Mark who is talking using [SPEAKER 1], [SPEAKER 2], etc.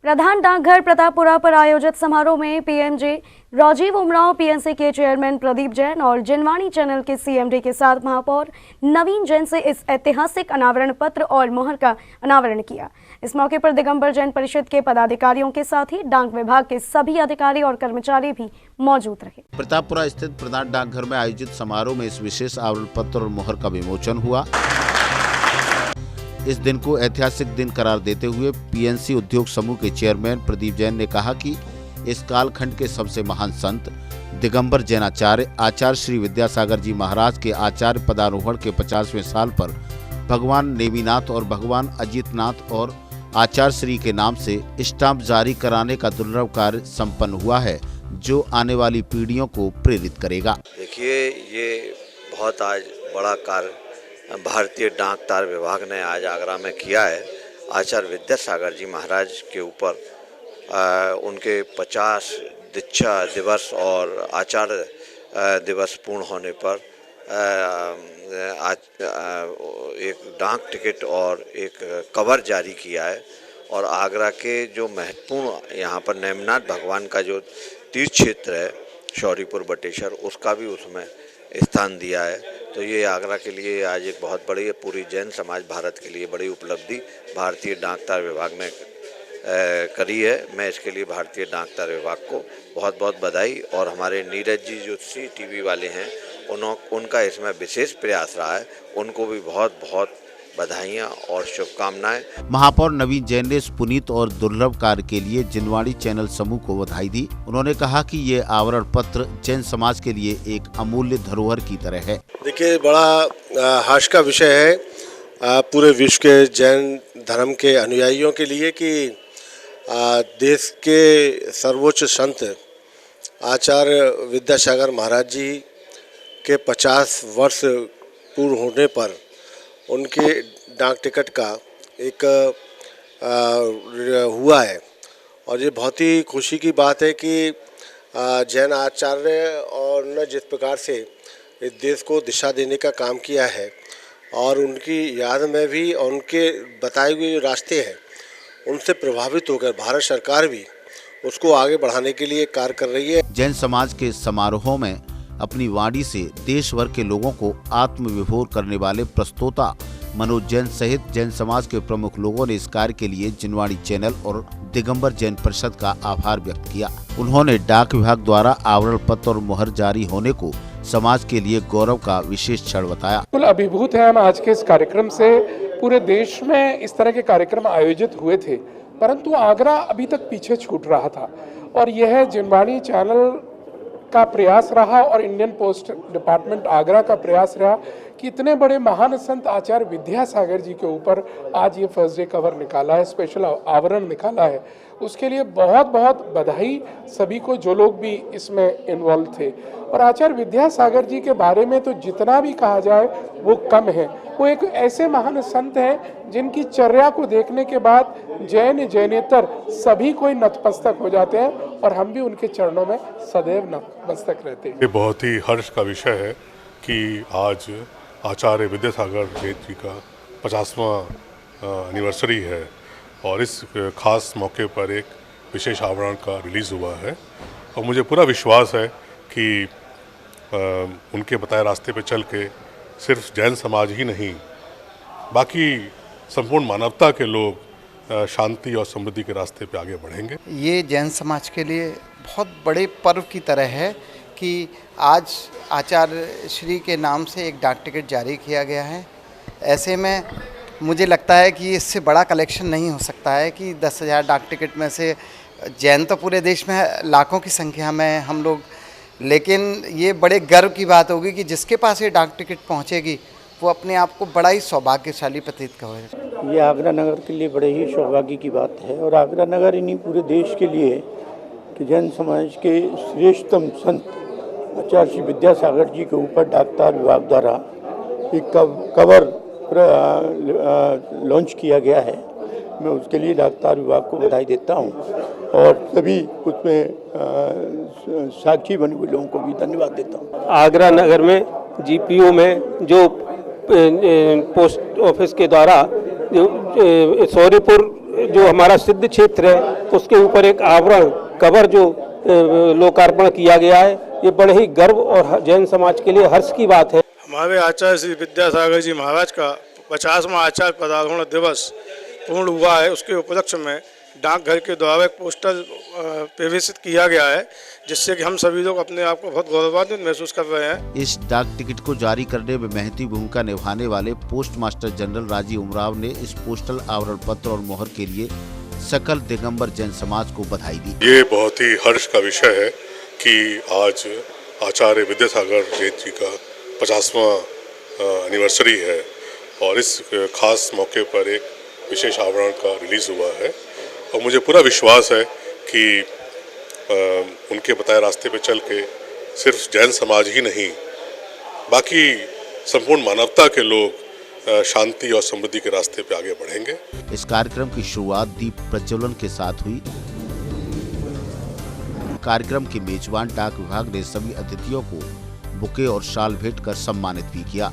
[SPEAKER 1] प्रधान डाकघर प्रतापपुरा पर आयोजित समारोह में पीएमजे राजीव उमराव, पीएनसी के चेयरमैन प्रदीप जैन और जिनवाणी चैनल के सीएमडी के साथ महापौर नवीन जैन से इस ऐतिहासिक अनावरण पत्र और मोहर का अनावरण किया। इस मौके पर दिगंबर जैन परिषद के पदाधिकारियों के साथ ही डाक विभाग के सभी अधिकारी और कर्मचारी भी मौजूद रहे।
[SPEAKER 2] प्रतापपुरा स्थित प्रधान डाकघर में आयोजित समारोह में इस विशेष आवरण पत्र और मोहर का विमोचन हुआ। इस दिन को ऐतिहासिक दिन करार देते हुए पीएनसी उद्योग समूह के चेयरमैन प्रदीप जैन ने कहा कि इस कालखंड के सबसे महान संत दिगंबर जैनाचार्य आचार्य श्री विद्यासागर जी महाराज के आचार्य पदारोहण के 50वें साल पर भगवान नेमिनाथ और भगवान अजितनाथ और आचार्य श्री के नाम से स्टाम्प जारी कराने का दुर्लभ कार्य संपन्न हुआ है, जो आने वाली पीढ़ियों को प्रेरित करेगा।
[SPEAKER 3] देखिए, ये बहुत आज बड़ा कार्य भारतीय डाक तार विभाग ने आज आगरा में किया है। आचार्य विद्यासागर जी महाराज के ऊपर उनके 50 दीक्षा दिवस और आचार्य दिवस पूर्ण होने पर आज एक डाक टिकट और एक कवर जारी किया है और आगरा के जो महत्वपूर्ण यहाँ पर नेमिनाथ भगवान का जो तीर्थ क्षेत्र है शौरीपुर बटेश्वर, उसका भी उसमें स्थान दिया है। तो ये आगरा के लिए आज एक बहुत बड़ी, पूरी जैन समाज भारत के लिए बड़ी उपलब्धि भारतीय डाक तार विभाग ने करी है। मैं इसके लिए भारतीय डाक तार विभाग को बहुत बहुत बधाई और हमारे नीरज जी जो CTV वाले हैं उनका इसमें विशेष प्रयास रहा है, उनको भी बहुत बहुत बधाइयाँ और शुभकामनाएं।
[SPEAKER 2] महापौर नवीन जैन ने इस पुनीत और दुर्लभ कार्य के लिए जिनवाणी चैनल समूह को बधाई दी। उन्होंने कहा कि ये आवरण पत्र जैन समाज के लिए एक अमूल्य धरोहर की तरह है।
[SPEAKER 4] देखिए, बड़ा हर्ष का विषय है पूरे विश्व के जैन धर्म के अनुयायियों के लिए कि देश के सर्वोच्च संत आचार्य विद्यासागर महाराज जी के 50 वर्ष पूर्ण होने पर उनके डाक टिकट का एक हुआ है और ये बहुत ही खुशी की बात है कि जैन आचार्य और ने जिस प्रकार से इस देश को दिशा देने का काम किया है और उनकी याद में भी और उनके बताए हुए जो रास्ते हैं उनसे प्रभावित होकर भारत सरकार भी उसको आगे बढ़ाने के लिए कार्य कर रही है।
[SPEAKER 2] जैन समाज के समारोहों में अपनी वाणी से देश भर के लोगों को आत्मविभोर करने वाले प्रस्तोता मनोज जैन सहित जैन समाज के प्रमुख लोगों ने इस कार्य के लिए जिनवाणी चैनल और दिगंबर जैन परिषद का आभार व्यक्त किया। उन्होंने डाक विभाग द्वारा आवरण पत्र और मोहर जारी होने को समाज के लिए गौरव का विशेष क्षण बताया।
[SPEAKER 5] बिल्कुल अभिभूत है हम आज के इस कार्यक्रम से। पूरे देश में इस तरह के कार्यक्रम आयोजित हुए थे, परंतु आगरा अभी तक पीछे छूट रहा था और यह जिनवाणी चैनल का प्रयास रहा और इंडियन पोस्ट डिपार्टमेंट आगरा का प्रयास रहा कि इतने बड़े महान संत आचार्य विद्यासागर जी के ऊपर आज ये फर्स्ट डे कवर निकाला है, स्पेशल आवरण निकाला है। उसके लिए बहुत बहुत बधाई सभी को जो लोग भी इसमें इन्वॉल्व थे। और आचार्य विद्यासागर जी के बारे में तो जितना भी कहा जाए वो कम है। वो एक ऐसे महान संत हैं जिनकी चर्या को देखने के बाद जैन जैनेतर सभी कोई नतमस्तक हो जाते हैं और हम भी उनके चरणों में सदैव नतमस्तक रहते हैं।
[SPEAKER 6] ये बहुत ही हर्ष का विषय है कि आज आचार्य विद्यासागर जी का 50वां एनिवर्सरी है और इस खास मौके पर एक विशेष आवरण का रिलीज़ हुआ है और मुझे पूरा विश्वास है कि उनके बताए रास्ते पर चल के सिर्फ जैन समाज ही नहीं, बाकी संपूर्ण मानवता के लोग शांति और समृद्धि के रास्ते पे आगे बढ़ेंगे।
[SPEAKER 7] ये जैन समाज के लिए बहुत बड़े पर्व की तरह है कि आज आचार्य श्री के नाम से एक डाक टिकट जारी किया गया है। ऐसे में मुझे लगता है कि इससे बड़ा कलेक्शन नहीं हो सकता है कि 10,000 डाक टिकट में से जैन तो पूरे देश में लाखों की संख्या में हम लोग, लेकिन ये बड़े गर्व की बात होगी कि जिसके पास ये डाक टिकट पहुंचेगी वो अपने आप को बड़ा ही सौभाग्यशाली प्रतीत करेगा।
[SPEAKER 8] ये आगरा नगर के लिए बड़े ही सौभाग्य की बात है और आगरा नगर इन्हीं पूरे देश के लिए कि जैन समाज के श्रेष्ठतम संत आचार्य श्री विद्यासागर जी के ऊपर डाक तार विभाग द्वारा एक कवर लॉन्च किया गया है। मैं उसके लिए डाक तार विभाग को बधाई देता हूं और सभी उसमें साक्षी बने हुए लोगों को भी धन्यवाद देता हूं।
[SPEAKER 9] आगरा नगर में GPO में जो पोस्ट ऑफिस के द्वारा जो सौरीपुर जो हमारा सिद्ध क्षेत्र है उसके ऊपर एक आवरण कवर जो लोकार्पण किया गया है, ये बड़े ही गर्व और जैन समाज के लिए हर्ष की बात है।
[SPEAKER 10] हमारे आचार्य श्री विद्यासागर जी महाराज का 50वां आचार्य पदारोहण दिवस पूर्ण हुआ है। उसके उपलक्ष्य में डाकघर के द्वारा एक पोस्टर प्रवेशित किया गया है, जिससे कि हम सभी लोग अपने आप को बहुत गौरवान्वित महसूस कर रहे हैं।
[SPEAKER 2] इस डाक टिकट को जारी करने में महती भूमिका निभाने वाले post master general Rajiv Umrao ने इस पोस्टल आवरण पत्र और मोहर के लिए सकल दिगंबर जैन समाज को बधाई दी।
[SPEAKER 6] ये बहुत ही हर्ष का विषय है कि आज आचार्य विद्यासागर जैन जी का 50वां एनिवर्सरी है और इस खास मौके पर एक विशेष आवरण का रिलीज़ हुआ है और मुझे पूरा विश्वास है कि उनके बताए रास्ते पे चल के सिर्फ जैन समाज ही नहीं, बाकी संपूर्ण मानवता के लोग शांति और समृद्धि के रास्ते पे आगे बढ़ेंगे।
[SPEAKER 2] इस कार्यक्रम की शुरुआत दीप प्रज्वलन के साथ हुई। कार्यक्रम के मेजबान डाक विभाग ने सभी अतिथियों को बुके और शाल भेंट कर सम्मानित भी किया।